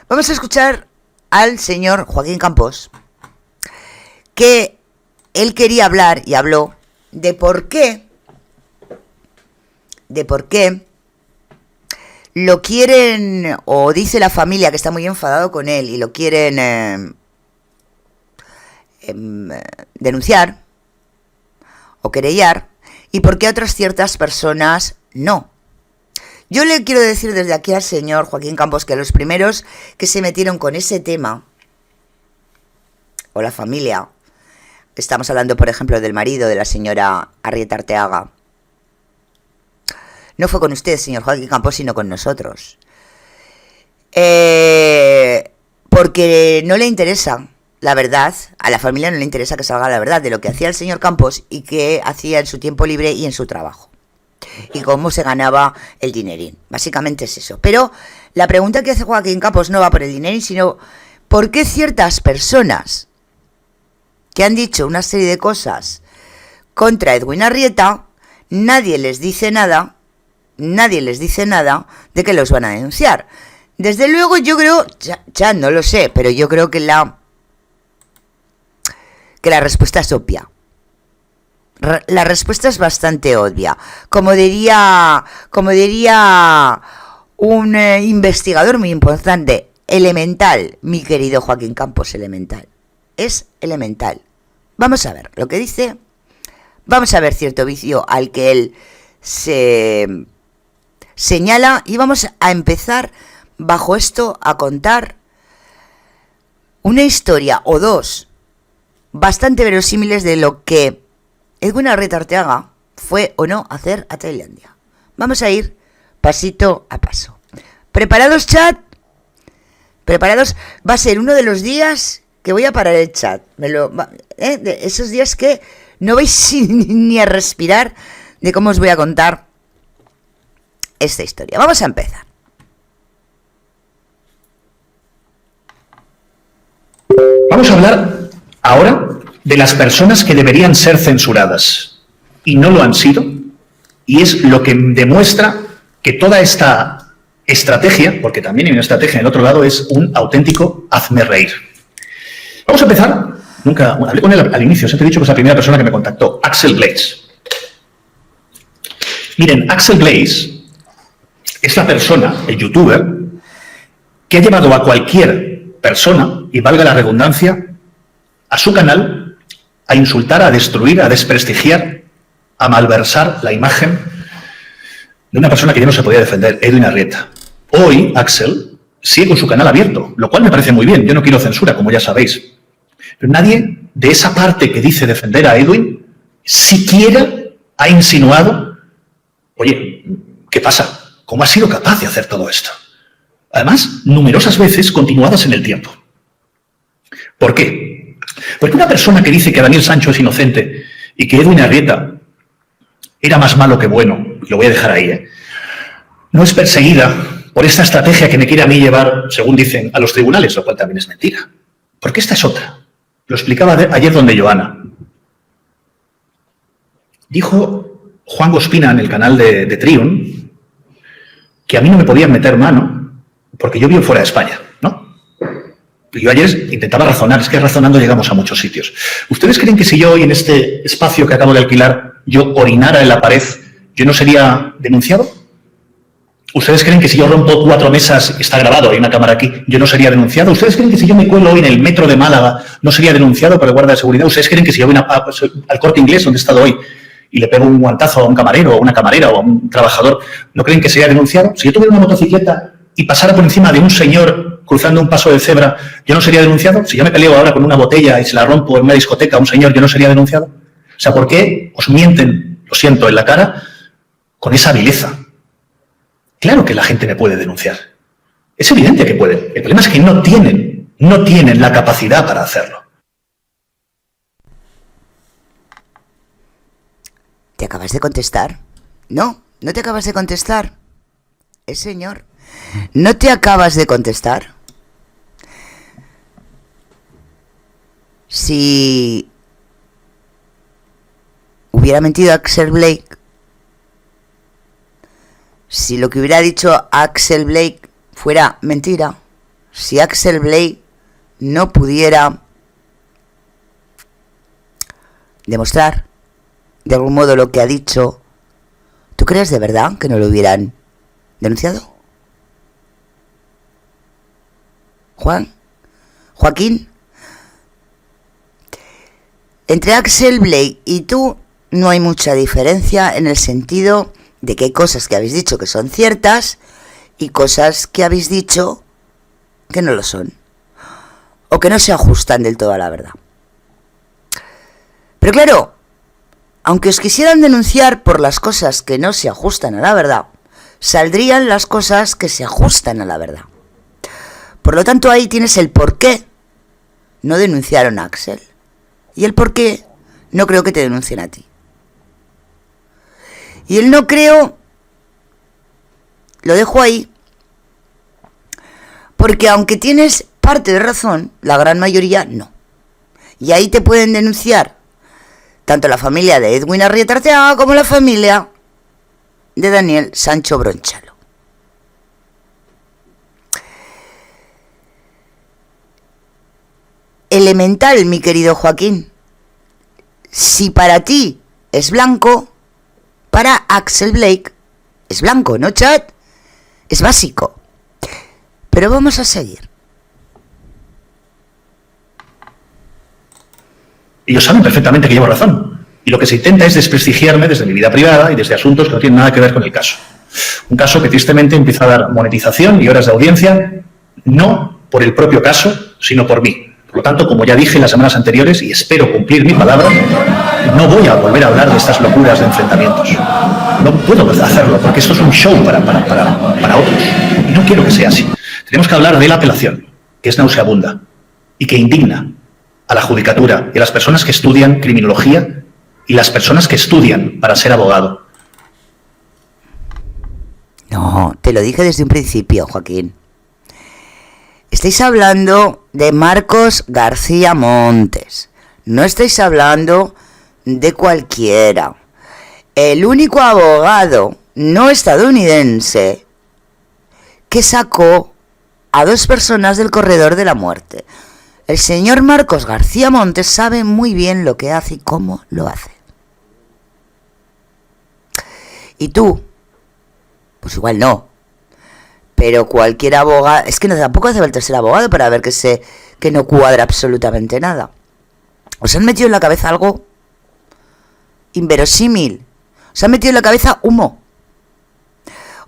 Vamos a escuchar al señor Joaquín Campos, que él quería hablar y habló de por qué lo quieren, o dice la familia que está muy enfadado con él y lo quieren denunciar o querellar, y por qué a otras ciertas personas no. Yo le quiero decir desde aquí al señor Joaquín Campos que los primeros que se metieron con ese tema, o la familia, estamos hablando por ejemplo del marido de la señora Arrieta Arteaga, no fue con usted, señor Joaquín Campos, sino con nosotros. Porque no le interesa la verdad, a la familia no le interesa que salga la verdad de lo que hacía el señor Campos y qué hacía en su tiempo libre y en su trabajo. Y cómo se ganaba el dinerín. Básicamente es eso. Pero la pregunta que hace Joaquín Campos no va por el dinerín, sino por qué ciertas personas que han dicho una serie de cosas contra Edwin Arrieta, nadie les dice nada de que los van a denunciar. Desde luego yo creo, ya no lo sé, pero yo creo que la respuesta es obvia. La respuesta es bastante obvia. Como diría un investigador muy importante, elemental, mi querido Joaquín Campos, elemental. Es elemental. Vamos a ver lo que dice. Vamos a ver cierto vicio al que él se señala y vamos a empezar bajo esto a contar una historia o dos bastante verosímiles de lo que Edwin Arrieta Arteaga fue o no a hacer a Tailandia. Vamos a ir pasito a paso. ¿Preparados, chat? ¿Preparados? Va a ser uno de los días que voy a parar el chat. De esos días que no vais ni a respirar de cómo os voy a contar esta historia. Vamos a empezar. Vamos a hablar ahora de las personas que deberían ser censuradas y no lo han sido, y es lo que demuestra que toda esta estrategia, porque también hay una estrategia en el otro lado, es un auténtico hazme reír. Vamos a empezar, hablé con él al inicio, siempre he dicho que es la primera persona que me contactó, Axel Blaze. Miren, Axel Blaze es la persona, el youtuber, que ha llevado a cualquier persona, y valga la redundancia, a su canal a insultar, a destruir, a desprestigiar, a malversar la imagen de una persona que ya no se podía defender, Edwin Arrieta. Hoy, Axel sigue con su canal abierto, lo cual me parece muy bien. Yo no quiero censura, como ya sabéis. Pero nadie de esa parte que dice defender a Edwin siquiera ha insinuado, oye, ¿qué pasa? ¿Cómo has sido capaz de hacer todo esto? Además, numerosas veces continuadas en el tiempo. ¿Por qué? Porque una persona que dice que Daniel Sancho es inocente y que Edwin Arrieta era más malo que bueno, y lo voy a dejar ahí, no es perseguida por esta estrategia que me quiere a mí llevar, según dicen, a los tribunales, lo cual también es mentira. Porque esta es otra. Lo explicaba ayer donde Joana. Dijo Juan Gospina en el canal de Triun que a mí no me podían meter mano porque yo vivo fuera de España, ¿no? Yo ayer intentaba razonar, es que razonando llegamos a muchos sitios. ¿Ustedes creen que si yo hoy en este espacio que acabo de alquilar, yo orinara en la pared, yo no sería denunciado? ¿Ustedes creen que si yo rompo 4 mesas, está grabado, hay una cámara aquí, yo no sería denunciado? ¿Ustedes creen que si yo me cuelo hoy en el metro de Málaga, no sería denunciado por el guardia de seguridad? ¿Ustedes creen que si yo voy al Corte Inglés, donde he estado hoy, y le pego un guantazo a un camarero, o a una camarera, o a un trabajador, no creen que sería denunciado? Si yo tuviera una motocicleta y pasara por encima de un señor cruzando un paso de cebra, ¿yo no sería denunciado? Si yo me peleo ahora con una botella y se la rompo en una discoteca a un señor, ¿yo no sería denunciado? O sea, ¿por qué os mienten, lo siento, en la cara con esa vileza? Claro que la gente me puede denunciar. Es evidente que pueden. El problema es que no tienen la capacidad para hacerlo. ¿Te acabas de contestar? No te acabas de contestar. Señor, ¿no te acabas de contestar? Si hubiera mentido Axel Blake, si lo que hubiera dicho Axel Blake fuera mentira, si Axel Blake no pudiera demostrar de algún modo lo que ha dicho? ¿Tú crees de verdad que no lo hubieran denunciado? Joaquín, entre Axel Blake y tú no hay mucha diferencia en el sentido de que hay cosas que habéis dicho que son ciertas y cosas que habéis dicho que no lo son, o que no se ajustan del todo a la verdad. Pero claro, aunque os quisieran denunciar por las cosas que no se ajustan a la verdad, saldrían las cosas que se ajustan a la verdad. Por lo tanto, ahí tienes el por qué no denunciaron a Axel. Y el por qué no creo que te denuncien a ti. Y el no creo lo dejo ahí, porque aunque tienes parte de razón, la gran mayoría no. Y ahí te pueden denunciar tanto la familia de Edwin Arrieta Arteaga como la familia de Daniel Sancho Bronchalo. Elemental, mi querido Joaquín. Si para ti es blanco, para Axel Blake es blanco, ¿no, chat? Es básico. Pero vamos a seguir. Ellos saben perfectamente que llevo razón. Y lo que se intenta es desprestigiarme desde mi vida privada y desde asuntos que no tienen nada que ver con el caso. Un caso que tristemente empieza a dar monetización y horas de audiencia, no por el propio caso, sino por mí. Por lo tanto, como ya dije en las semanas anteriores, y espero cumplir mi palabra, no voy a volver a hablar de estas locuras de enfrentamientos. No puedo hacerlo, porque esto es un show para otros. Y no quiero que sea así. Tenemos que hablar de la apelación, que es nauseabunda y que indigna a la judicatura y a las personas que estudian criminología y las personas que estudian para ser abogado. No, te lo dije desde un principio, Joaquín. Estáis hablando de Marcos García Montes. No estáis hablando de cualquiera. El único abogado no estadounidense que sacó a 2 personas del corredor de la muerte. El señor Marcos García Montes sabe muy bien lo que hace y cómo lo hace. Y tú, pues igual no. Pero cualquier abogado... Es que no, tampoco hace falta ser abogado para ver que no cuadra absolutamente nada. Os han metido en la cabeza algo inverosímil. Os han metido en la cabeza humo.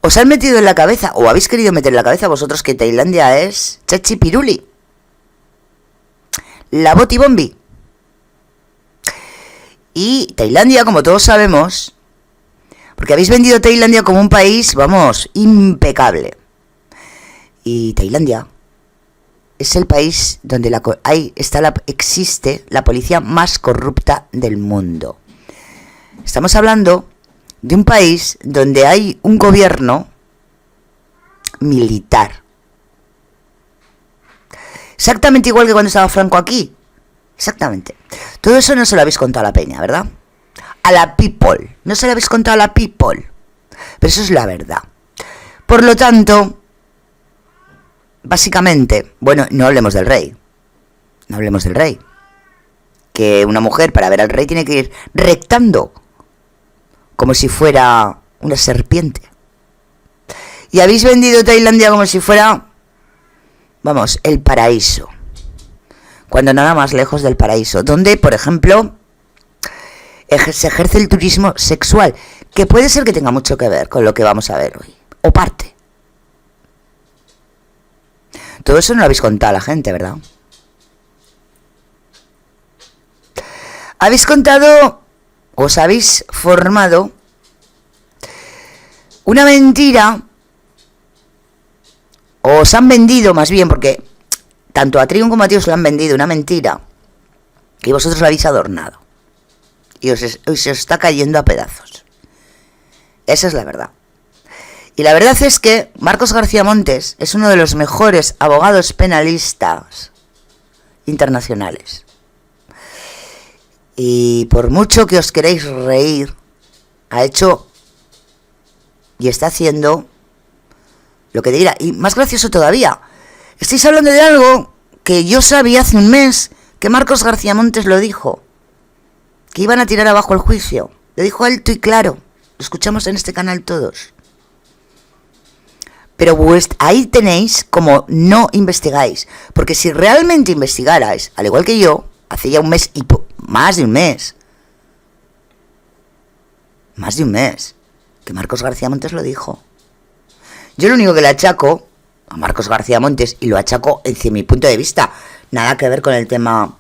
Os han metido en la cabeza, o habéis querido meter en la cabeza vosotros, que Tailandia es Chachi Piruli. La Boti Bombi. Y Tailandia, como todos sabemos, porque habéis vendido Tailandia como un país, vamos, impecable. Y Tailandia es el país donde existe la policía más corrupta del mundo. Estamos hablando de un país donde hay un gobierno militar. Exactamente igual que cuando estaba Franco aquí. Exactamente. Todo eso no se lo habéis contado a la peña, ¿verdad? A la people. No se lo habéis contado a la people. Pero eso es la verdad. Por lo tanto, básicamente, bueno, no hablemos del rey. No hablemos del rey. Que una mujer para ver al rey tiene que ir rectando, como si fuera una serpiente. Y habéis vendido Tailandia como si fuera, vamos, el paraíso. Cuando nada más lejos del paraíso. Donde, por ejemplo, se ejerce el turismo sexual. Que puede ser que tenga mucho que ver con lo que vamos a ver hoy. O parte. Todo eso no lo habéis contado a la gente, ¿verdad? Habéis contado, os habéis formado una mentira, o os han vendido más bien, porque tanto a Triun como a ti os lo han vendido, una mentira, que vosotros la habéis adornado. Y os está cayendo a pedazos. Esa es la verdad. Y la verdad es que Marcos García Montes es uno de los mejores abogados penalistas internacionales. Y por mucho que os queréis reír, ha hecho y está haciendo lo que dirá. Y más gracioso todavía, Estáis hablando de algo que yo sabía hace un mes, que Marcos García Montes lo dijo, que iban a tirar abajo el juicio. Lo dijo alto y claro, lo escuchamos en este canal todos. Pero ahí tenéis como no investigáis, porque si realmente investigarais, al igual que yo, hace ya un mes y más de un mes, que Marcos García Montes lo dijo. Yo lo único que le achaco a Marcos García Montes, y lo achaco desde mi punto de vista, nada que ver con el tema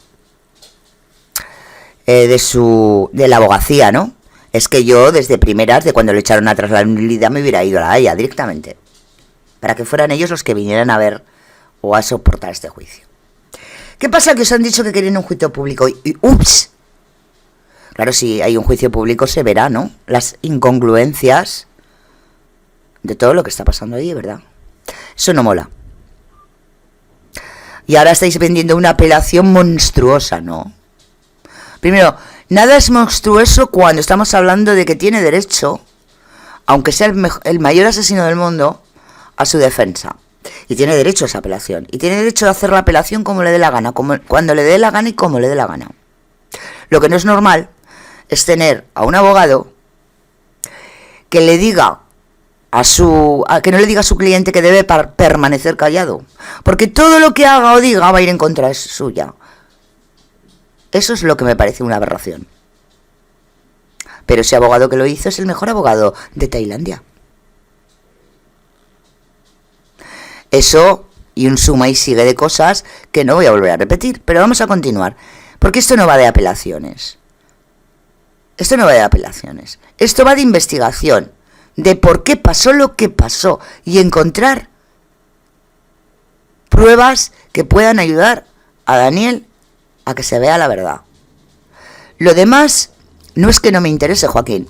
de la abogacía, ¿no? Es que yo desde primeras, de cuando le echaron atrás la nulidad, me hubiera ido a la Haya directamente, para que fueran ellos los que vinieran a ver o a soportar este juicio. ¿Qué pasa? Que os han dicho que querían un juicio público y ¡ups! Claro, si hay un juicio público se verá, ¿no? Las incongruencias de todo lo que está pasando ahí, ¿verdad? Eso no mola. Y ahora estáis vendiendo una apelación monstruosa, ¿no? Primero, nada es monstruoso cuando estamos hablando de que tiene derecho, aunque sea el mayor asesino del mundo, a su defensa. Y tiene derecho a esa apelación. Y tiene derecho a hacer la apelación como le dé la gana, cuando le dé la gana y como le dé la gana. Lo que no es normal es tener a un abogado que le diga que no le diga a su cliente que debe permanecer callado, porque todo lo que haga o diga va a ir en contra suya. Eso es lo que me parece una aberración. Pero ese abogado que lo hizo es el mejor abogado de Tailandia. Eso y un suma y sigue de cosas que no voy a volver a repetir, pero vamos a continuar, porque esto no va de apelaciones. Esto va de investigación, de por qué pasó lo que pasó y encontrar pruebas que puedan ayudar a Daniel a que se vea la verdad. Lo demás no es que no me interese, Joaquín.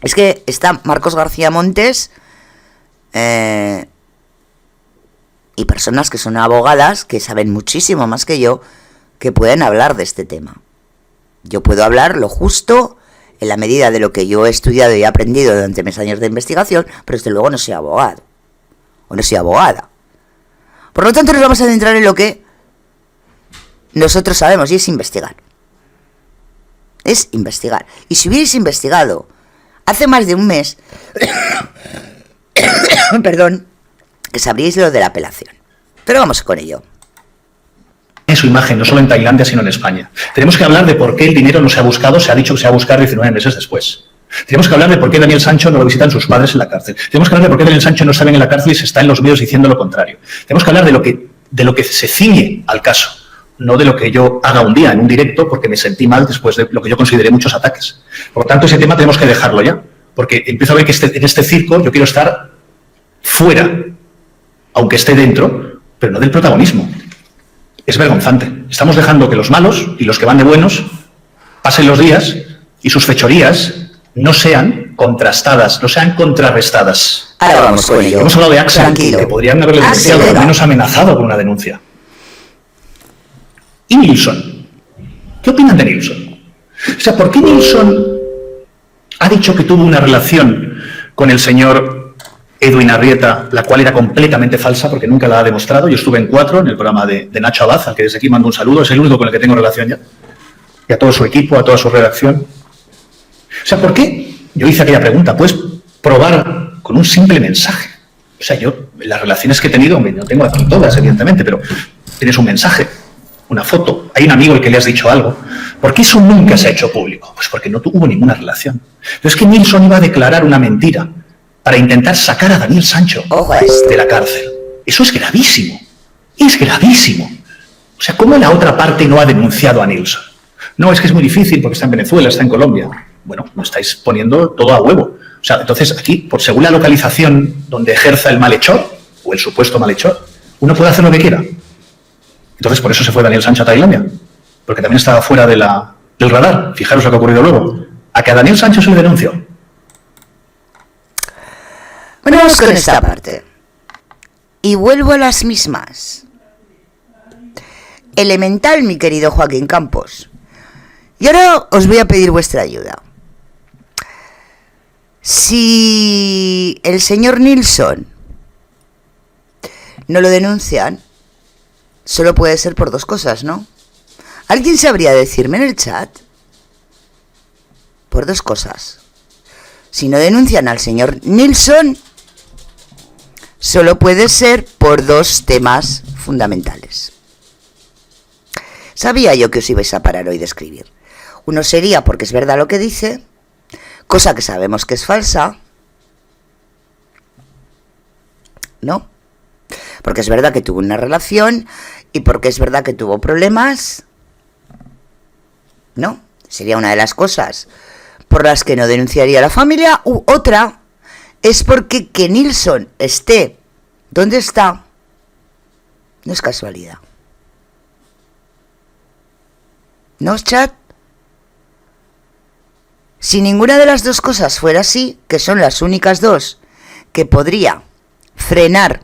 Es que está Marcos García Montes y personas que son abogadas, que saben muchísimo más que yo, que pueden hablar de este tema. Yo puedo hablar lo justo en la medida de lo que yo he estudiado y he aprendido durante mis años de investigación, pero desde luego no soy abogado o no soy abogada. Por lo tanto, nos vamos a centrar en lo que nosotros sabemos, y es investigar. Es investigar. Y si hubierais investigado hace más de un mes, perdón, que sabríais lo de la apelación. Pero vamos con ello. En su imagen, no solo en Tailandia, sino en España. Tenemos que hablar de por qué el dinero no se ha buscado, se ha dicho que se va a buscar 19 meses después. Tenemos que hablar de por qué Daniel Sancho no lo visitan sus padres en la cárcel. Tenemos que hablar de por qué Daniel Sancho no está bien en la cárcel y se está en los medios diciendo lo contrario. Tenemos que hablar de lo que se ciñe al caso, no de lo que yo haga un día en un directo porque me sentí mal después de lo que yo consideré muchos ataques. Por lo tanto, ese tema tenemos que dejarlo ya, porque empiezo a ver que en este circo yo quiero estar fuera, aunque esté dentro, pero no del protagonismo. Es vergonzante. Estamos dejando que los malos y los que van de buenos pasen los días y sus fechorías no sean contrastadas, no sean contrarrestadas. Ahora vamos con ello. Hemos hablado de Axel, Tranquilo. que podrían haberle denunciado, al menos amenazado con una denuncia. ¿Y Nilsson? ¿Qué opinan de Nilsson? O sea, ¿por qué Nilsson ha dicho que tuvo una relación con el señor Edwin Arrieta, la cual era completamente falsa porque nunca la ha demostrado? Yo estuve en 4 en el programa de Nacho Abad, al que desde aquí mando un saludo, es el único con el que tengo relación ya, y a todo su equipo, a toda su redacción. O sea, ¿por qué? Yo hice aquella pregunta, ¿puedes probar con un simple mensaje? O sea, yo, las relaciones que he tenido, no tengo aquí todas, evidentemente, pero tienes un mensaje, una foto, hay un amigo al que le has dicho algo. ¿Por qué eso nunca se ha hecho público? Pues porque no hubo ninguna relación. Pero es que Nilsson iba a declarar una mentira para intentar sacar a Daniel Sancho de la cárcel. Eso es gravísimo. Es gravísimo. O sea, ¿cómo la otra parte no ha denunciado a Nilsson? No, es que es muy difícil porque está en Venezuela, está en Colombia. Bueno, lo estáis poniendo todo a huevo. O sea, entonces aquí, según la localización donde ejerza el malhechor, o el supuesto malhechor, uno puede hacer lo que quiera. Entonces, por eso se fue Daniel Sancho a Tailandia. Porque también estaba fuera del radar. Fijaros lo que ha ocurrido luego. A que a Daniel Sancho se le denunció. Bueno, vamos con esta parte. Y vuelvo a las mismas. Elemental, mi querido Joaquín Campos. Y ahora os voy a pedir vuestra ayuda. Si el señor Nilsson no lo denuncian, solo puede ser por dos cosas, ¿no? ¿Alguien sabría decirme en el chat? Por dos cosas. Si no denuncian al señor Nilsson, solo puede ser por dos temas fundamentales. Sabía yo que os ibais a parar hoy de escribir. Uno sería porque es verdad lo que dice, cosa que sabemos que es falsa, ¿no? Porque es verdad que tuvo una relación y porque es verdad que tuvo problemas, ¿no? Sería una de las cosas por las que no denunciaría a la familia. U otra es porque que Nilsson esté donde está no es casualidad. ¿No, chat? Si ninguna de las dos cosas fuera así, que son las únicas dos que podría frenar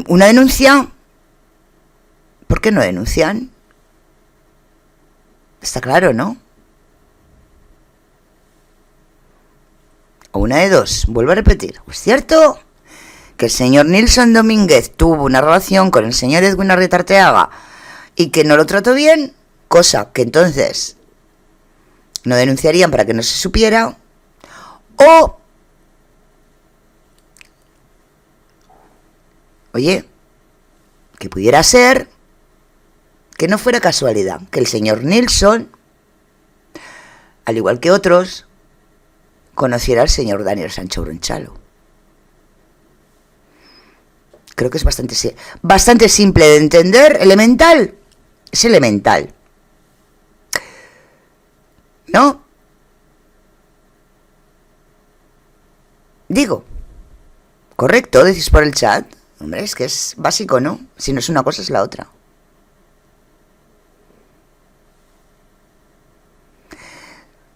una denuncia, ¿por qué no denuncian? Está claro, ¿no? O una de dos, vuelvo a repetir. ¿Es cierto que el señor Nilsson Domínguez tuvo una relación con el señor Edwin Arrieta Arteaga y que no lo trató bien? Cosa que entonces no denunciarían para que no se supiera. O, oye, que pudiera ser que no fuera casualidad que el señor Nilsson, al igual que otros, conociera al señor Daniel Sancho Brunchalo. Creo que es bastante simple de entender, elemental. Es elemental, ¿no? Digo, correcto, decís por el chat. Hombre, es que es básico, ¿no? Si no es una cosa, es la otra.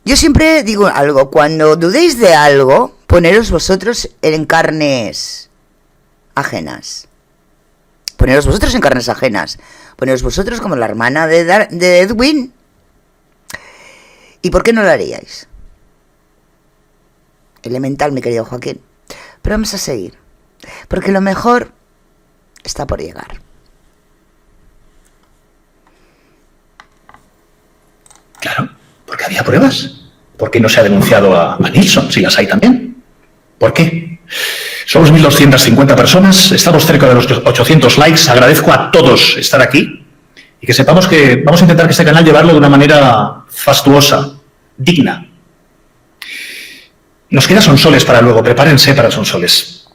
Yo siempre digo algo, cuando dudéis de algo, poneros vosotros en carnes ajenas. Poneros vosotros en carnes ajenas. Poneros vosotros como la hermana de Edwin. ¿Y por qué no lo haríais? Elemental, mi querido Joaquín. Pero vamos a seguir, porque lo mejor está por llegar. Claro, porque había pruebas. ¿Por qué no se ha denunciado a Nilsson, si las hay también? ¿Por qué? Somos 1.250 personas, estamos cerca de los 800 likes. Agradezco a todos estar aquí y que sepamos que vamos a intentar que este canal llevarlo de una manera fastuosa, digna. Nos queda Sonsoles para luego, prepárense para Sonsoles.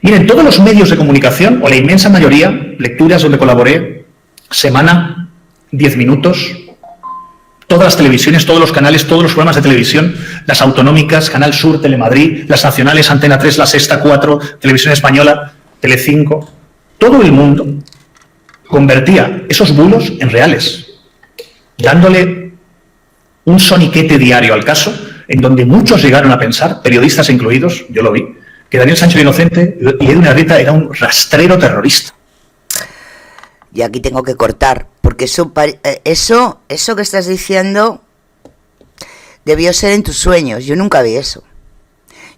Miren, todos los medios de comunicación, o la inmensa mayoría, lecturas donde colaboré, Semana, 10 minutos, todas las televisiones, todos los canales, todos los programas de televisión, las autonómicas, Canal Sur, Telemadrid, las nacionales, Antena 3, La Sexta, 4, Televisión Española, Telecinco, todo el mundo convertía esos bulos en reales, dándole un soniquete diario al caso, en donde muchos llegaron a pensar, periodistas incluidos, yo lo vi, que Daniel Sancho era inocente y Edwin Arrieta era un rastrero terrorista. Y aquí tengo que cortar, porque eso que estás diciendo debió ser en tus sueños. Yo nunca vi eso.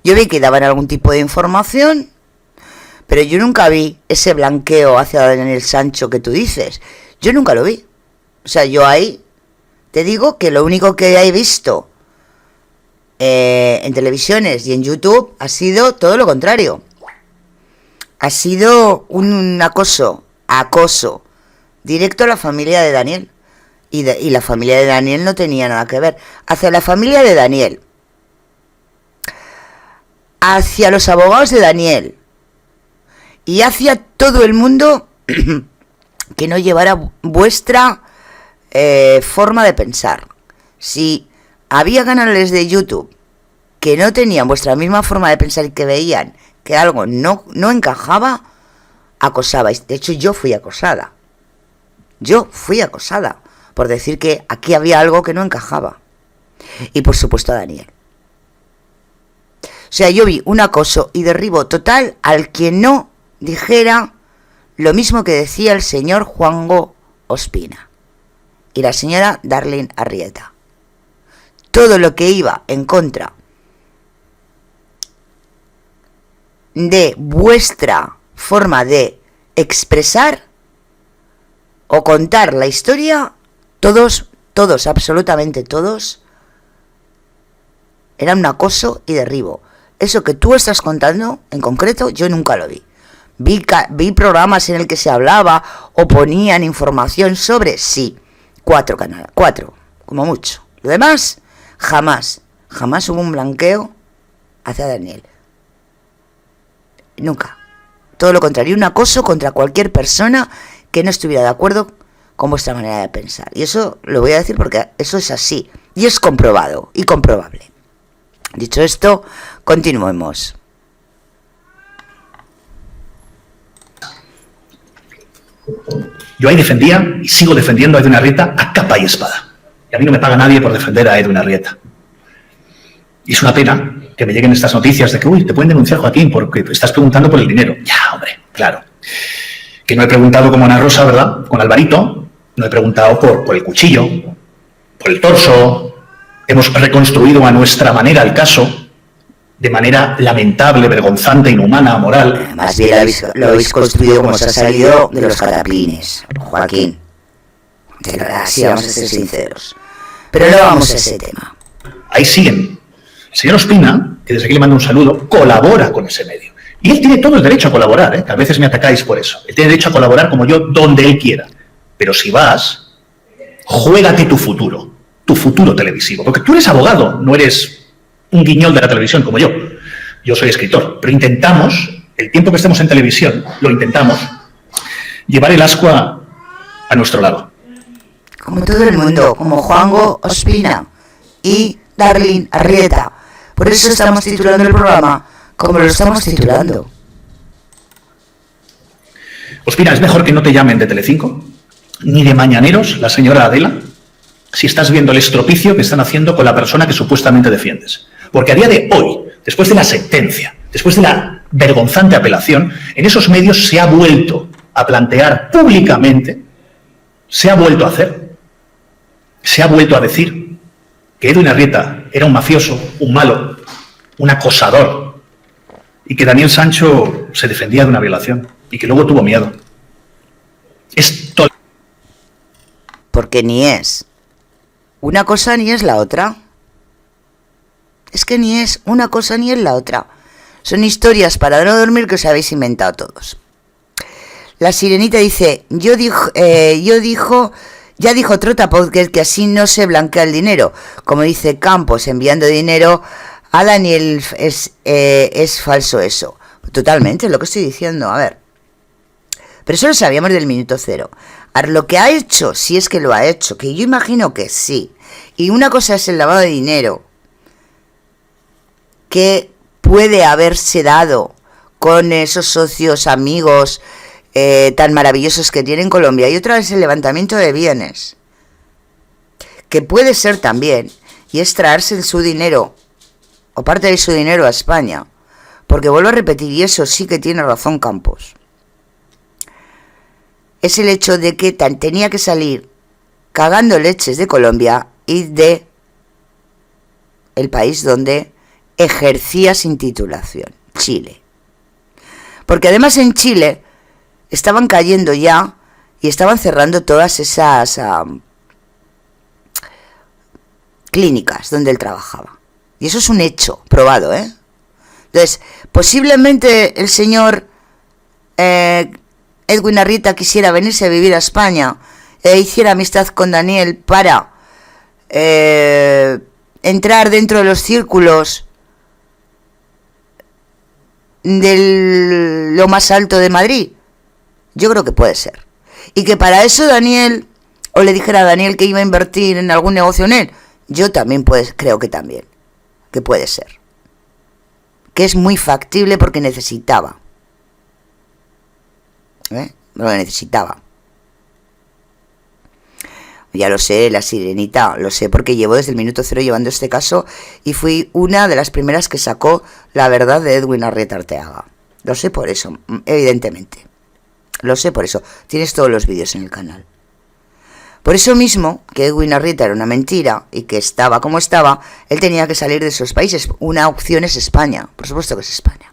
Yo vi que daban algún tipo de información, pero yo nunca vi ese blanqueo hacia Daniel Sancho que tú dices. Yo nunca lo vi. O sea, yo ahí te digo que lo único que he visto en televisiones y en YouTube ha sido todo lo contrario. Ha sido un acoso directo a la familia de Daniel. Y la familia de Daniel no tenía nada que ver. Hacia la familia de Daniel, hacia los abogados de Daniel y hacia todo el mundo que no llevara vuestra forma de pensar. Si había canales de YouTube que no tenían vuestra misma forma de pensar y que veían que algo no encajaba, acosabais. De hecho, yo fui acosada por decir que aquí había algo que no encajaba. Y por supuesto a Daniel. O sea, yo vi un acoso y derribo total al que no dijera lo mismo que decía el señor Juanjo Ospina y la señora Darlene Arrieta. Todo lo que iba en contra de vuestra forma de expresar o contar la historia, todos, absolutamente todos, era un acoso y derribo. Eso que tú estás contando, en concreto, yo nunca lo vi. Vi programas en el que se hablaba o ponían información sobre, sí, 4 canales, 4, como mucho. Lo demás, jamás hubo un blanqueo hacia Daniel. Nunca. Todo lo contrario, un acoso contra cualquier persona que no estuviera de acuerdo con vuestra manera de pensar. Y eso lo voy a decir porque eso es así. Y es comprobado y comprobable. Dicho esto, continuemos. Yo ahí defendía y sigo defendiendo a Edwin Arrieta a capa y espada. Y a mí no me paga nadie por defender a Edwin Arrieta. Y es una pena que me lleguen estas noticias de que, uy, te pueden denunciar, Joaquín, porque estás preguntando por el dinero. Ya, hombre, claro. Que no he preguntado como Ana Rosa, ¿verdad? Con Alvarito. No he preguntado por el cuchillo, por el torso. Hemos reconstruido a nuestra manera el caso, de manera lamentable, vergonzante, inhumana, amoral. Más bien lo habéis construido como se ha salido de los cataplines, Joaquín. De verdad, sí, vamos a ser sinceros. Pero no vamos a ese tema. Ahí siguen. El señor Ospina, que desde aquí le mando un saludo, colabora con ese medio. Y él tiene todo el derecho a colaborar, ¿eh? Que a veces me atacáis por eso. Él tiene derecho a colaborar como yo, donde él quiera. Pero si vas, juégate tu futuro televisivo. Porque tú eres abogado, no eres un guiñol de la televisión como yo. Yo soy escritor. Pero intentamos, el tiempo que estemos en televisión, lo intentamos, llevar el ascua a nuestro lado. Como todo el mundo, como Juanjo Ospina y Darlene Arrieta. Por eso estamos titulando el programa como lo estamos titulando. Ospina, ¿es mejor que no te llamen de Telecinco? Ni de Mañaneros, la señora Adela, si estás viendo el estropicio que están haciendo con la persona que supuestamente defiendes. Porque a día de hoy, después de la sentencia, después de la vergonzante apelación, en esos medios se ha vuelto a plantear públicamente, se ha vuelto a hacer, se ha vuelto a decir que Edwin Arrieta era un mafioso, un malo, un acosador, y que Daniel Sancho se defendía de una violación y que luego tuvo miedo. Es todo. Porque ni es una cosa ni es la otra. Es que ni es una cosa ni es la otra. Son historias para no dormir que os habéis inventado todos. La Sirenita dice, ya dijo Trota Podcast que así no se blanquea el dinero. Como dice Campos, enviando dinero a Daniel es falso eso. Totalmente, es lo que estoy diciendo, a ver. Pero eso lo sabíamos del minuto cero. Ahora, lo que ha hecho, si es que lo ha hecho, que yo imagino que sí. Y una cosa es el lavado de dinero, que puede haberse dado con esos socios, amigos tan maravillosos que tiene en Colombia. Y otra es el levantamiento de bienes, que puede ser también, y es traerse su dinero, o parte de su dinero a España. Porque vuelvo a repetir, y eso sí que tiene razón Campos, es el hecho de que tenía que salir cagando leches de Colombia y de el país donde ejercía sin titulación, Chile. Porque además en Chile estaban cayendo ya y estaban cerrando todas esas clínicas donde él trabajaba. Y eso es un hecho probado, ¿eh? Entonces, posiblemente el señor Edwin Arrieta quisiera venirse a vivir a España e hiciera amistad con Daniel para entrar dentro de los círculos de lo más alto de Madrid. Yo creo que puede ser. Y que para eso Daniel, o le dijera a Daniel que iba a invertir en algún negocio en él, yo también creo que también, que puede ser. Que es muy factible porque necesitaba. Lo necesitaba. Ya lo sé, la Sirenita, lo sé porque llevo desde el minuto cero llevando este caso y fui una de las primeras que sacó la verdad de Edwin Arrieta Arteaga. Lo sé por eso, evidentemente. Lo sé por eso. Tienes todos los vídeos en el canal. Por eso mismo, que Edwin Arrieta era una mentira y que estaba como estaba, él tenía que salir de esos países. Una opción es España, por supuesto que es España.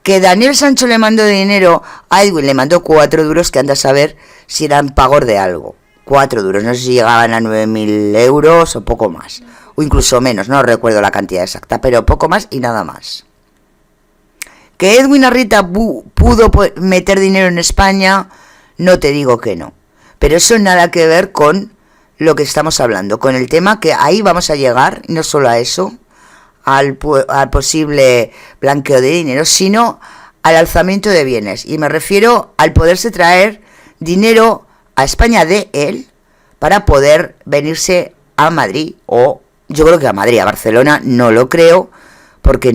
Que Daniel Sancho le mandó dinero a Edwin, le mandó 4 duros, que anda a saber si eran pagos de algo. 4 duros, no sé si llegaban a 9.000 euros o poco más. O incluso menos, no recuerdo la cantidad exacta, pero poco más y nada más. Que Edwin Arrieta pudo meter dinero en España, no te digo que no. Pero eso nada que ver con lo que estamos hablando, con el tema que ahí vamos a llegar, y no solo a eso, al posible blanqueo de dinero, sino al alzamiento de bienes. Y me refiero al poderse traer dinero a España de él para poder venirse a Madrid, o yo creo que a Madrid, a Barcelona no lo creo, porque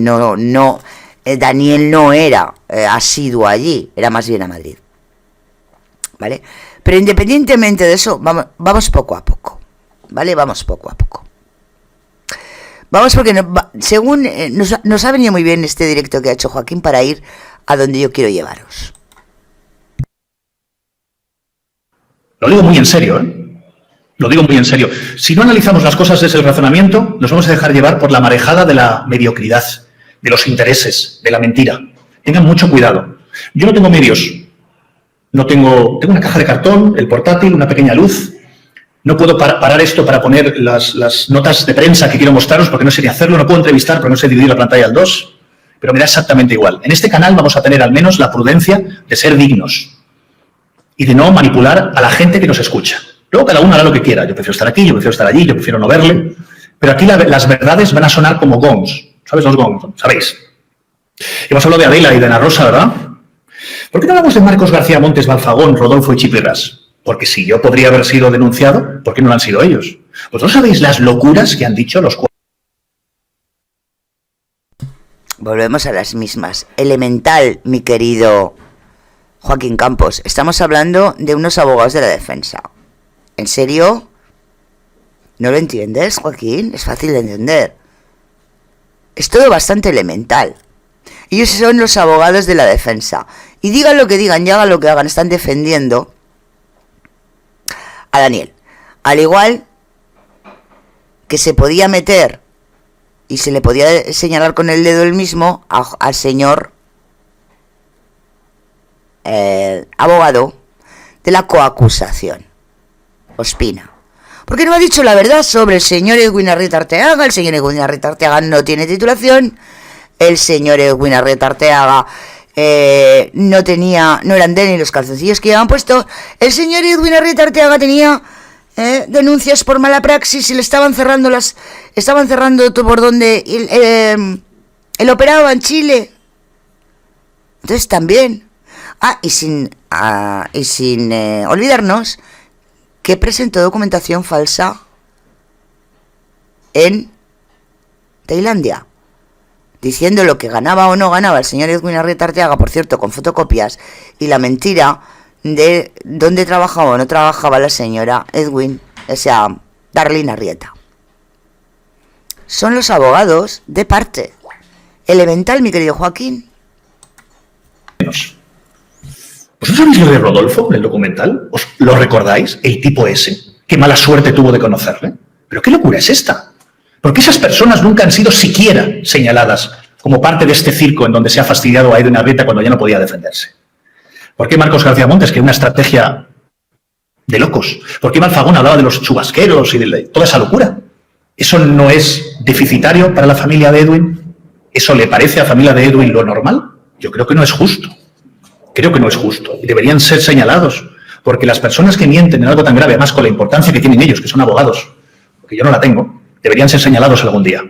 Daniel no era asiduo allí, era más bien a Madrid, ¿vale? Pero independientemente de eso, vamos poco a poco, ¿vale? Vamos poco a poco. Vamos porque según nos ha venido muy bien este directo que ha hecho Joaquín para ir a donde yo quiero llevaros. Lo digo muy en serio, ¿eh? Lo digo muy en serio. Si no analizamos las cosas desde el razonamiento, nos vamos a dejar llevar por la marejada de la mediocridad, de los intereses, de la mentira. Tengan mucho cuidado. Yo no tengo medios. Tengo una caja de cartón, el portátil, una pequeña luz. No puedo parar esto para poner las notas de prensa que quiero mostraros porque no sé ni hacerlo. No puedo entrevistar porque no sé dividir la pantalla al 2. Pero me da exactamente igual. En este canal vamos a tener al menos la prudencia de ser dignos y de no manipular a la gente que nos escucha. Luego cada uno hará lo que quiera. Yo prefiero estar aquí, yo prefiero estar allí, yo prefiero no verle. Pero aquí las verdades van a sonar como gongs. ¿Sabes los gongs? ¿Sabéis? Hemos hablado de Adela y de Ana Rosa, ¿verdad? ¿Por qué no hablamos de Marcos García Montes, Balfagón, Rodolfo y Chipirras? Porque si yo podría haber sido denunciado, ¿por qué no lo han sido ellos? ¿Vosotros sabéis las locuras que han dicho los cuatro? Volvemos a las mismas. Elemental, mi querido Joaquín Campos. Estamos hablando de unos abogados de la defensa. ¿En serio? ¿No lo entiendes, Joaquín? Es fácil de entender. Es todo bastante elemental. Ellos son los abogados de la defensa. Y digan lo que digan y hagan lo que hagan, están defendiendo a Daniel. Al igual que se podía meter y se le podía señalar con el dedo el mismo al señor abogado de la coacusación, Ospina. Porque no ha dicho la verdad sobre el señor Edwin Arrieta Arteaga. El señor Edwin Arrieta Arteaga no tiene titulación. El señor Edwin Arrieta Arteaga no eran de él ni los calzoncillos que llevaban puestos. El señor Edwin Arrieta Arteaga tenía denuncias por mala praxis y le estaban cerrando todo por donde él operaba en Chile. Entonces también. Y sin olvidarnos que presentó documentación falsa en Tailandia, diciendo lo que ganaba o no ganaba el señor Edwin Arrieta Arteaga, por cierto, con fotocopias, y la mentira de dónde trabajaba o no trabajaba la señora Edwin, o sea, Darlene Arrieta. Son los abogados de parte. Elemental, mi querido Joaquín. ¿Vosotros sabéis lo de Rodolfo en el documental? ¿Os lo recordáis? El tipo ese. Qué mala suerte tuvo de conocerle. ¿Pero qué locura es esta? Porque esas personas nunca han sido siquiera señaladas como parte de este circo en donde se ha fastidiado a Edwin Arrieta cuando ya no podía defenderse. ¿Por qué Marcos García Montes, que era una estrategia de locos? ¿Por qué Balfagón hablaba de los chubasqueros y de toda esa locura? ¿Eso no es deficitario para la familia de Edwin? ¿Eso le parece a la familia de Edwin lo normal? Yo creo que no es justo. Creo que no es justo. Y deberían ser señalados. Porque las personas que mienten en algo tan grave, además con la importancia que tienen ellos, que son abogados, porque yo no la tengo, deberían ser señalados algún día.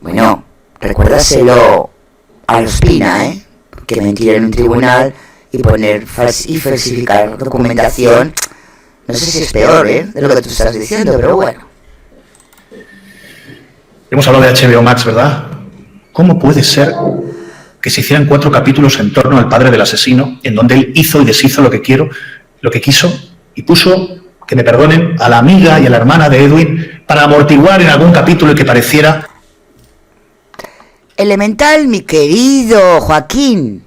Bueno, recuérdaselo a Ospina, que mentir en un tribunal y falsificar documentación, no sé si es peor, de lo que tú estás diciendo, pero bueno. Hemos hablado de HBO Max, ¿verdad? ¿Cómo puede ser que se hicieran 4 capítulos en torno al padre del asesino, en donde él hizo y deshizo lo que quiso, y puso, que me perdonen, a la amiga y a la hermana de Edwin para amortiguar en algún capítulo que pareciera... Elemental, mi querido Joaquín.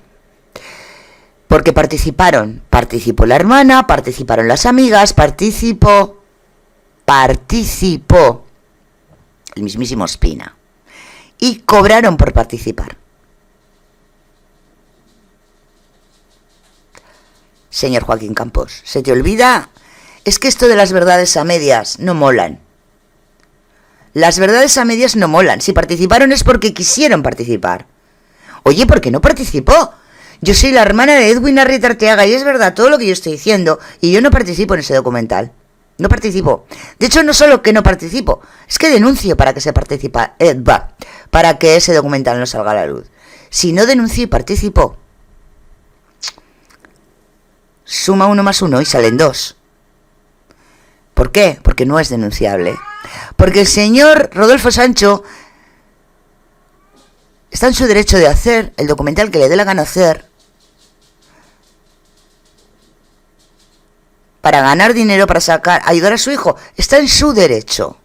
Porque participó la hermana, participaron las amigas, participó el mismísimo Ospina. y cobraron por participar. Señor Joaquín Campos, ¿se te olvida? Es que esto de las verdades a medias no molan. Las verdades a medias no molan. Si participaron es porque quisieron participar. Oye, ¿por qué no participó? Yo soy la hermana de Edwin Arrieta Arteaga y es verdad todo lo que yo estoy diciendo y yo no participo en ese documental. No participo. De hecho, no solo que no participo, es que denuncio para que para que ese documental no salga a la luz. Si no denuncio y participo, suma 1 más 1 y salen 2. ¿Por qué? Porque no es denunciable. Porque el señor Rodolfo Sancho está en su derecho de hacer el documental que le dé la gana hacer para ganar dinero, para ayudar a su hijo. Está en su derecho.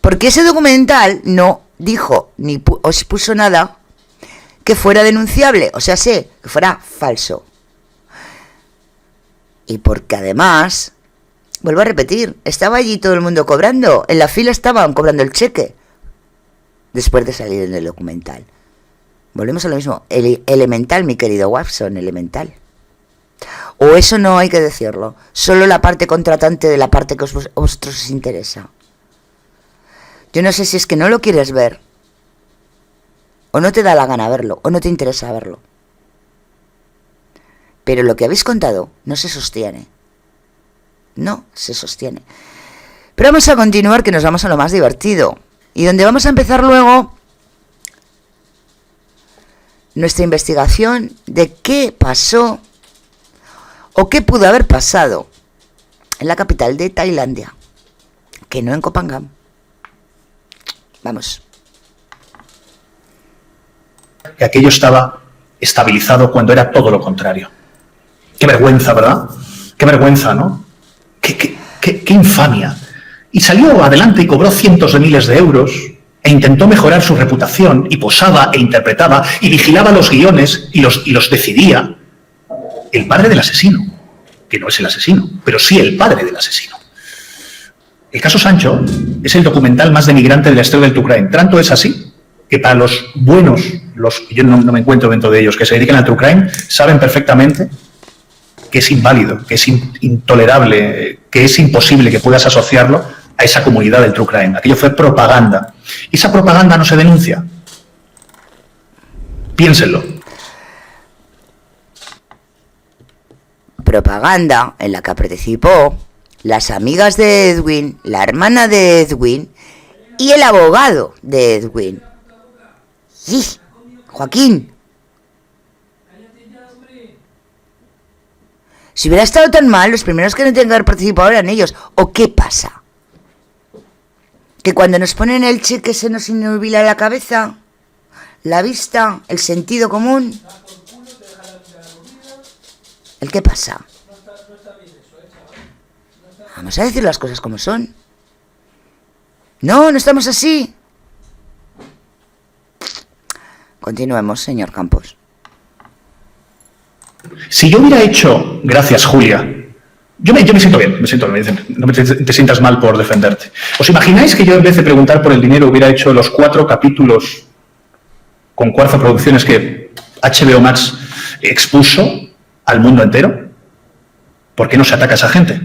Porque ese documental no dijo ni os puso nada que fuera denunciable, o sea, que fuera falso. Y porque además, vuelvo a repetir, estaba allí todo el mundo cobrando, en la fila estaban cobrando el cheque después de salir en el documental. Volvemos a lo mismo, elemental, mi querido Watson, elemental. O eso no hay que decirlo, solo la parte contratante de la parte que a vosotros os interesa. Yo no sé si es que no lo quieres ver, o no te da la gana verlo, o no te interesa verlo. Pero lo que habéis contado no se sostiene. No se sostiene. Pero vamos a continuar, que nos vamos a lo más divertido. Y donde vamos a empezar luego nuestra investigación de qué pasó o qué pudo haber pasado en la capital de Tailandia, que no en Koh Phangan. Vamos. Que aquello estaba estabilizado cuando era todo lo contrario. Qué vergüenza, ¿verdad? Qué vergüenza, ¿no? Qué infamia. Y salió adelante y cobró cientos de miles de euros e intentó mejorar su reputación y posaba e interpretaba y vigilaba los guiones y los decidía el padre del asesino, que no es el asesino, pero sí el padre del asesino. El caso Sancho es el documental más denigrante de la historia del True Crime. Tanto es así que para los buenos, yo no me encuentro dentro de ellos, que se dedican al True Crime, saben perfectamente que es inválido, que es intolerable, que es imposible que puedas asociarlo a esa comunidad del True Crime. Aquello fue propaganda. Y esa propaganda no se denuncia. Piénsenlo. Propaganda en la que participó las amigas de Edwin, la hermana de Edwin y el abogado de Edwin. ¡Sí! Joaquín. Si hubiera estado tan mal, los primeros que no tienen que haber participado eran ellos. ¿O qué pasa? ¿Que cuando nos ponen el cheque se nos inhibila la cabeza, la vista, el sentido común? ¿El qué pasa? Vamos a decir las cosas como son. No estamos así. Continuemos, señor Campos. Si yo hubiera hecho, gracias Julia, yo me siento bien, me dicen, no te sientas mal por defenderte. ¿Os imagináis que yo en vez de preguntar por el dinero hubiera hecho los 4 capítulos con Cuarzo Producciones que HBO Max expuso al mundo entero? ¿Por qué no se ataca a esa gente?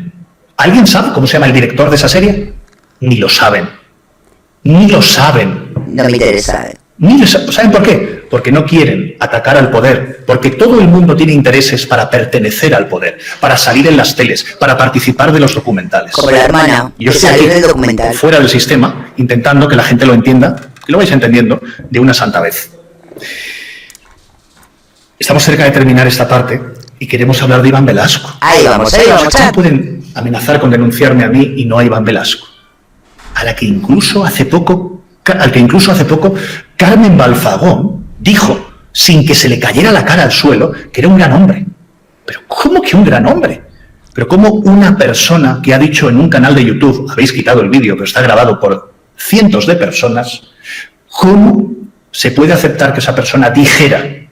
¿Alguien sabe cómo se llama el director de esa serie? Ni lo saben. Ni lo saben. No me interesa. ¿Saben por qué? Porque no quieren atacar al poder, porque todo el mundo tiene intereses para pertenecer al poder, para salir en las teles, para participar de los documentales. Como la hermana, y yo estoy aquí, del documental, fuera del sistema, intentando que la gente lo entienda, que lo vais entendiendo de una santa vez. Estamos cerca de terminar esta parte y queremos hablar de Iván Velasco. Ahí vamos. ¿Cómo pueden amenazar con denunciarme a mí y no a Iván Velasco? Al que incluso hace poco Carmen Balfagón dijo, sin que se le cayera la cara al suelo, que era un gran hombre. ¿Pero cómo que un gran hombre? ¿Pero cómo una persona que ha dicho en un canal de YouTube, habéis quitado el vídeo, pero está grabado por cientos de personas, cómo se puede aceptar que esa persona dijera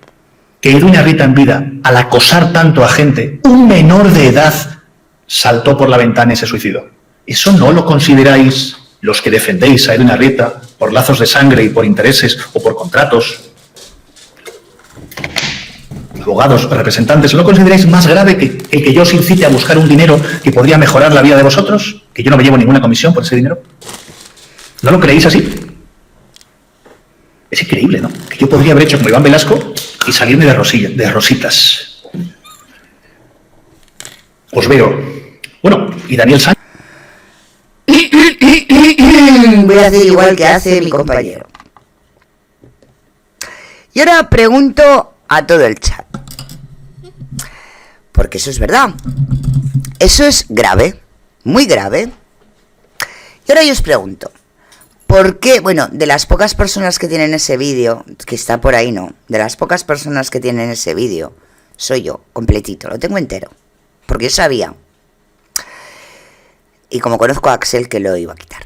que Edwin Arrieta en vida, al acosar tanto a gente, un menor de edad saltó por la ventana y se suicidó? ¿Eso no lo consideráis los que defendéis a Elena Arrieta por lazos de sangre y por intereses o por contratos, abogados, representantes, ¿no consideráis más grave que el que yo os incite a buscar un dinero que podría mejorar la vida de vosotros? ¿Que yo no me llevo ninguna comisión por ese dinero? ¿No lo creéis así? Es increíble, ¿no? Que yo podría haber hecho como Iván Velasco y salirme de rositas. Os veo. Bueno, y Daniel Sánchez. Voy a hacer igual que hace mi compañero. Y ahora pregunto a todo el chat. Porque eso es verdad. Eso es grave. Muy grave. Y ahora yo os pregunto. ¿Por qué? Bueno, de las pocas personas que tienen ese vídeo, que está por ahí, no. De las pocas personas que tienen ese vídeo, soy yo, completito. Lo tengo entero. Porque yo sabía. Y como conozco a Axel, que lo iba a quitar.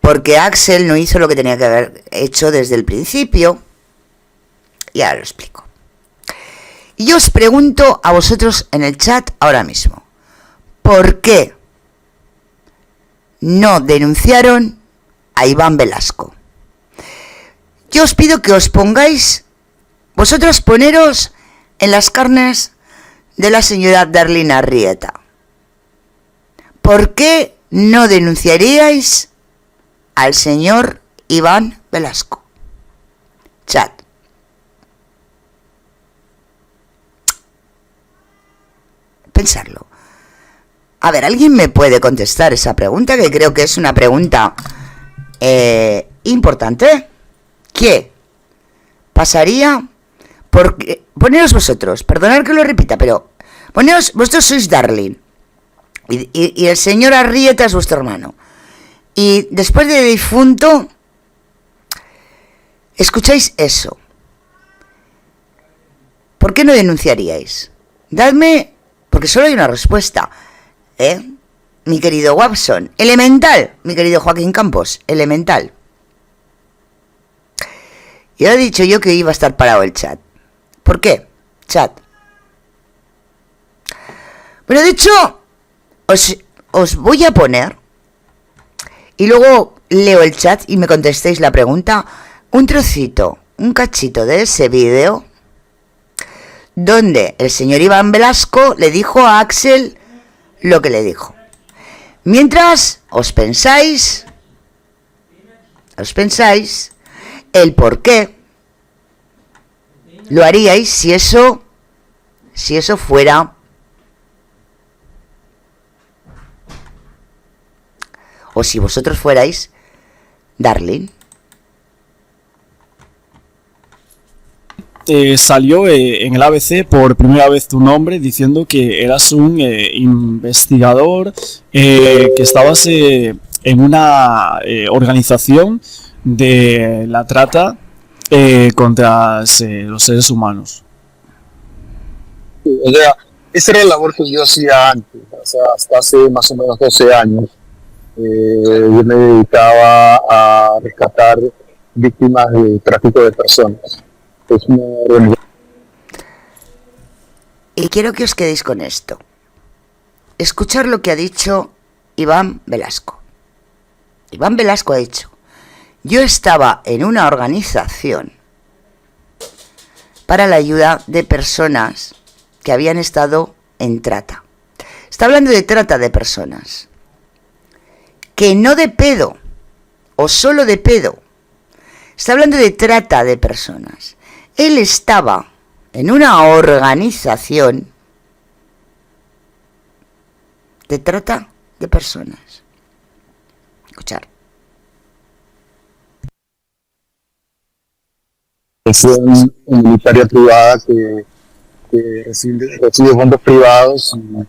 Porque Axel no hizo lo que tenía que haber hecho desde el principio. Y ahora lo explico. Y yo os pregunto a vosotros en el chat ahora mismo. ¿Por qué no denunciaron a Iván Velasco? Yo os pido que os pongáis, vosotros poneros en las carnes de la señora Darlene Arrieta. ¿Por qué no denunciaríais al señor Iván Velasco? Chat. Pensarlo. A ver, ¿alguien me puede contestar esa pregunta? Que creo que es una pregunta importante. ¿Qué pasaría? Porque, poneros vosotros, perdonad que lo repita, pero poneros, vosotros sois Darlene y el señor Arrieta es vuestro hermano. Y después de difunto, escucháis eso. ¿Por qué no denunciaríais? Dadme, porque solo hay una respuesta. Mi querido Watson, elemental, mi querido Joaquín Campos, elemental. Ya he dicho yo que iba a estar parado el chat. ¿Por qué? Chat. Bueno, de hecho, os voy a poner, y luego leo el chat y me contestéis la pregunta, un trocito, un cachito de ese vídeo, donde el señor Iván Velasco le dijo a Axel lo que le dijo. Mientras os pensáis el por qué lo haríais si eso fuera o si vosotros fuerais Darlene. Salió en el ABC por primera vez tu nombre diciendo que eras un investigador, que estabas en una organización de la trata contra los seres humanos. O sea, esa era la labor que yo hacía antes, o sea, hasta hace más o menos 12 años. Yo me dedicaba a rescatar víctimas de tráfico de personas. Es una organización. Y quiero que os quedéis con esto. Escuchar lo que ha dicho Iván Velasco. Iván Velasco ha dicho: yo estaba en una organización para la ayuda de personas que habían estado en trata. Está hablando de trata de personas. Que no de pedo, o solo de pedo. Está hablando de trata de personas. Él estaba en una organización de trata de personas. Escuchar. Es una militaria privada que recibe fondos privados y en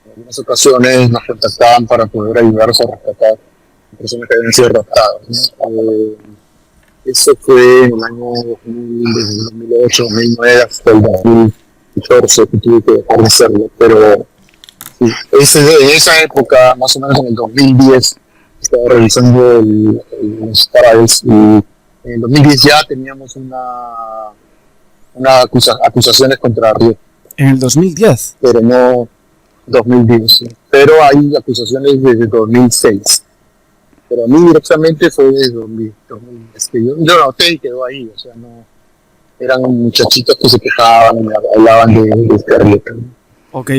algunas ocasiones nos contactaban para poder ayudarnos a rescatar personas que habían sido raptadas. Eso fue en el año 2008, 2009, hasta el 2014 que tuve que dejar de hacerlo. Pero sí, en esa época, más o menos en el 2010, estaba revisando los files y en el 2010 ya teníamos acusaciones contra Arrieta. ¿En el 2010? Pero no, 2010, ¿sí? Pero hay acusaciones desde 2006. Pero a mí directamente fue desde 2000. Yo noté y quedó ahí, o sea, no eran muchachitos que se quejaban y hablaban de Scarlett, ¿no? Ok,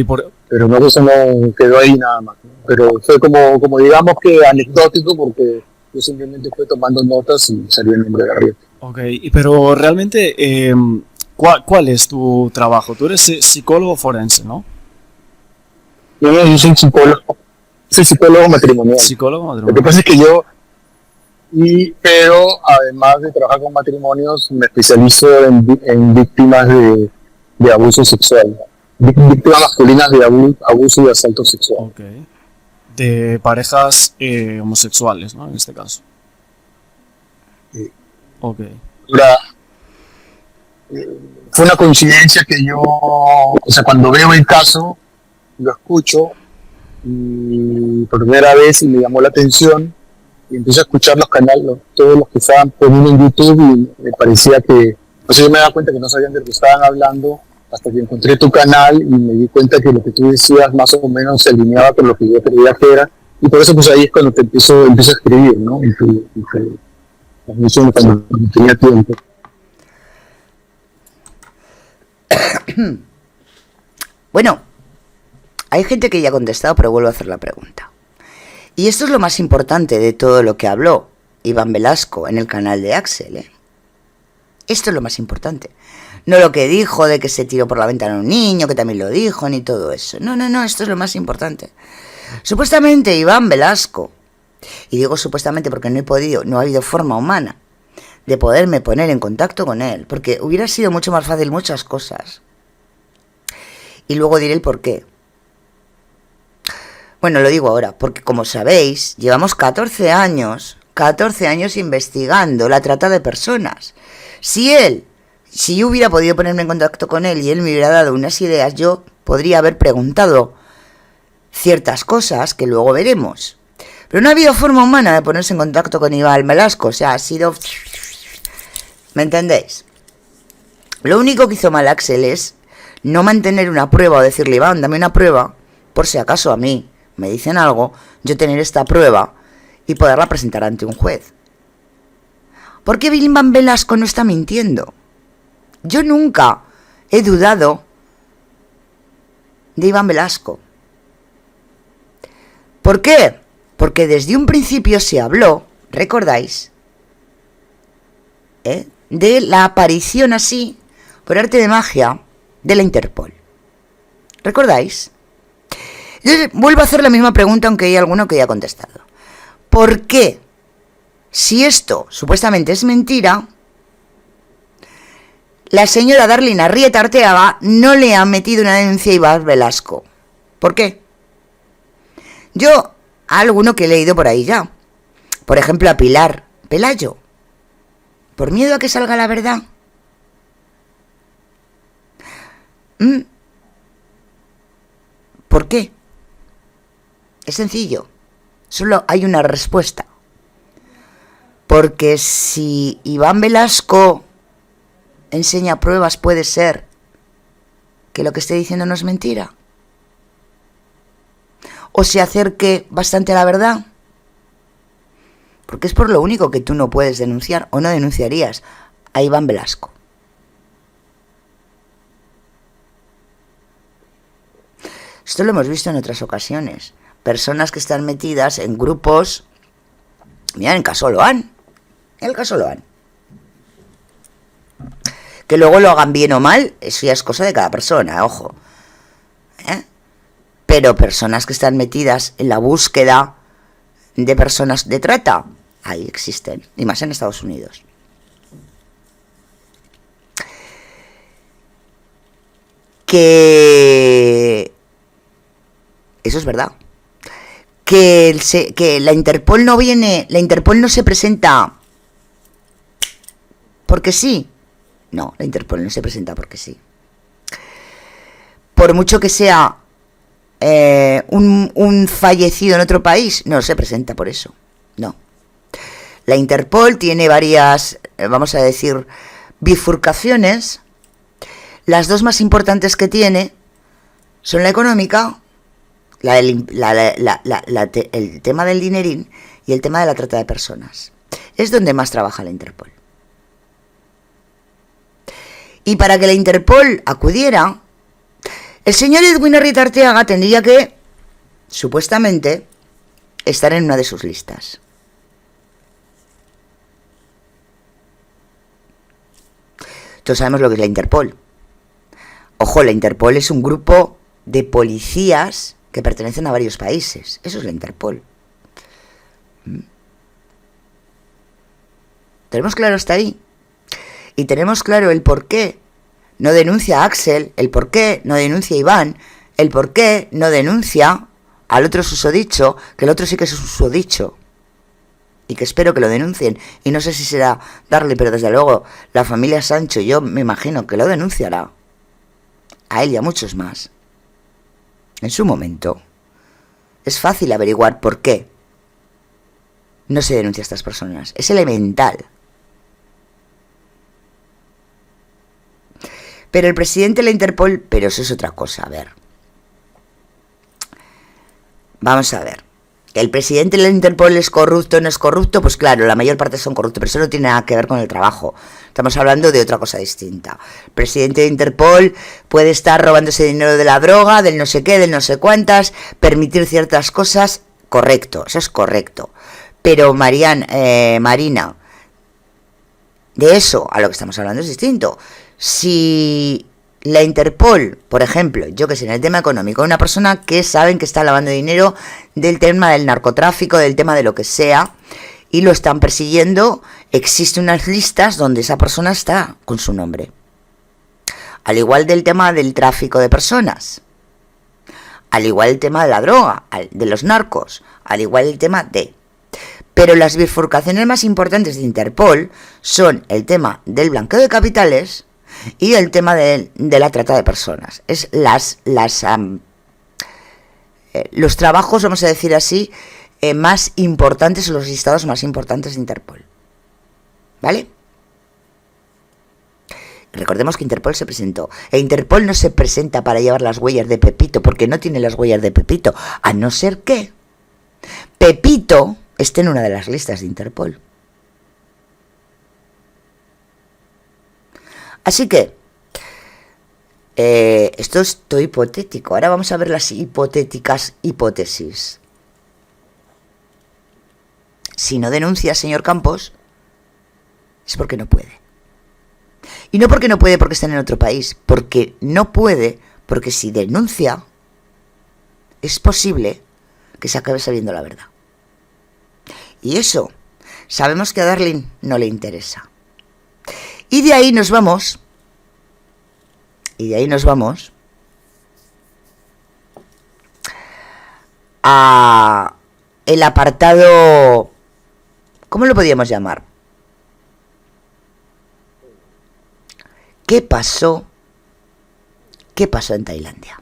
Pero no, eso no quedó ahí nada más, ¿no? Pero fue como digamos que anecdótico, porque yo simplemente fui tomando notas y salió el nombre de Garrieta. ok, pero realmente, ¿cuál es tu trabajo? Tú eres psicólogo forense, ¿no? Yo soy psicólogo matrimonial. Psicólogo Lo que matrimonial. pasa es que pero además de trabajar con matrimonios, me especializo en víctimas de abuso sexual, víctimas masculinas de abuso y asalto sexual. Ok. De parejas homosexuales, ¿no? En este caso. Sí. Ok. Ahora, fue una coincidencia que o sea, cuando veo el caso, lo escucho y por primera vez y me llamó la atención y empecé a escuchar los canales, todos los que estaban poniendo en YouTube y me parecía que, o sea, yo me daba cuenta que no sabían de lo que estaban hablando hasta que encontré tu canal y me di cuenta que lo que tú decías más o menos se alineaba con lo que yo creía que era, y por eso pues ahí es cuando te empiezo a escribir, ¿no? En tu transmisión cuando tenía tiempo. Bueno, hay gente que ya ha contestado, pero vuelvo a hacer la pregunta. Y esto es lo más importante de todo lo que habló Iván Velasco en el canal de Axel, ¿eh? Esto es lo más importante. No lo que dijo de que se tiró por la ventana un niño, que también lo dijo, ni todo eso. No, esto es lo más importante. Supuestamente Iván Velasco, y digo supuestamente porque no ha habido forma humana de poderme poner en contacto con él, porque hubiera sido mucho más fácil muchas cosas. Y luego diré el por qué. Bueno, lo digo ahora, porque como sabéis, llevamos 14 años investigando la trata de personas. Si yo hubiera podido ponerme en contacto con él y él me hubiera dado unas ideas, yo podría haber preguntado ciertas cosas que luego veremos. Pero no ha habido forma humana de ponerse en contacto con Iván Velasco, o sea, ha sido... ¿Me entendéis? Lo único que hizo mal Axel es no mantener una prueba o decirle, Iván, dame una prueba, por si acaso a mí me dicen algo, yo tener esta prueba y poderla presentar ante un juez. ¿Por qué Iván Velasco no está mintiendo? Yo nunca he dudado de Iván Velasco. ¿Por qué? Porque desde un principio se habló, ¿recordáis? De la aparición así, por arte de magia, de la Interpol. ¿Recordáis? Yo vuelvo a hacer la misma pregunta, aunque hay alguno que ya ha contestado. ¿Por qué? Si esto supuestamente es mentira, la señora Darlene Arrieta Arteaga no le ha metido una denuncia a Iván Velasco. ¿Por qué? Yo, a alguno que he leído por ahí ya. Por ejemplo, a Pilar Pelayo. ¿Por miedo a que salga la verdad? ¿Por qué? Es sencillo. Solo hay una respuesta. Porque si Iván Velasco enseña pruebas, puede ser que lo que esté diciendo no es mentira. O se acerque bastante a la verdad. Porque es por lo único que tú no puedes denunciar o no denunciarías a Iván Velasco. Esto lo hemos visto en otras ocasiones. Personas que están metidas en grupos. Mira, en el caso Loan. Que luego lo hagan bien o mal, eso ya es cosa de cada persona, ojo. Pero personas que están metidas en la búsqueda de personas de trata, ahí existen, y más en Estados Unidos. Que eso es verdad. Que la Interpol no se presenta porque sí. No, la Interpol no se presenta porque sí. Por mucho que sea un fallecido en otro país, no se presenta por eso. No. La Interpol tiene varias, vamos a decir, bifurcaciones. Las dos más importantes que tiene son la económica el tema del dinerín y el tema de la trata de personas. Es donde más trabaja la Interpol. Y para que la Interpol acudiera, el señor Edwin Arrieta Arteaga tendría que, supuestamente, estar en una de sus listas. Todos sabemos lo que es la Interpol. Ojo, la Interpol es un grupo de policías que pertenecen a varios países. Eso es la Interpol. ¿Tenemos claro hasta ahí? Y tenemos claro el por qué no denuncia a Axel, el por qué no denuncia a Iván, el por qué no denuncia al otro susodicho, que el otro sí que es un susodicho. Y que espero que lo denuncien. Y no sé si será darle, pero desde luego la familia Sancho, yo me imagino que lo denunciará. A él y a muchos más. En su momento. Es fácil averiguar por qué no se denuncia a estas personas. Es elemental. Pero el presidente de la Interpol, pero eso es otra cosa, a ver. Vamos a ver. ¿El presidente de la Interpol es corrupto o no es corrupto? Pues claro, la mayor parte son corruptos, pero eso no tiene nada que ver con el trabajo. Estamos hablando de otra cosa distinta. El presidente de Interpol puede estar robándose dinero de la droga, del no sé qué, del no sé cuántas, permitir ciertas cosas, correcto, eso es correcto. Pero Marina, de eso a lo que estamos hablando es distinto. Si la Interpol, por ejemplo, yo que sé, en el tema económico, una persona que saben que está lavando dinero del tema del narcotráfico, del tema de lo que sea, y lo están persiguiendo, existen unas listas donde esa persona está con su nombre. Al igual del tema del tráfico de personas, al igual el tema de la droga, de los narcos, al igual el tema de... Pero las bifurcaciones más importantes de Interpol son el tema del blanqueo de capitales y el tema de la trata de personas. Es los trabajos, vamos a decir así, más importantes, los listados más importantes de Interpol. ¿Vale? Recordemos que Interpol se presentó. E Interpol no se presenta para llevar las huellas de Pepito, porque no tiene las huellas de Pepito, a no ser que Pepito esté en una de las listas de Interpol. Así que, esto es todo hipotético. Ahora vamos a ver las hipotéticas hipótesis. Si no denuncia, señor Campos, es porque no puede. Y no porque no puede porque está en otro país, porque no puede, porque si denuncia, es posible que se acabe sabiendo la verdad. Y eso, sabemos que a Darling no le interesa. Y de ahí nos vamos, a el apartado, ¿cómo lo podríamos llamar? ¿Qué pasó en Tailandia?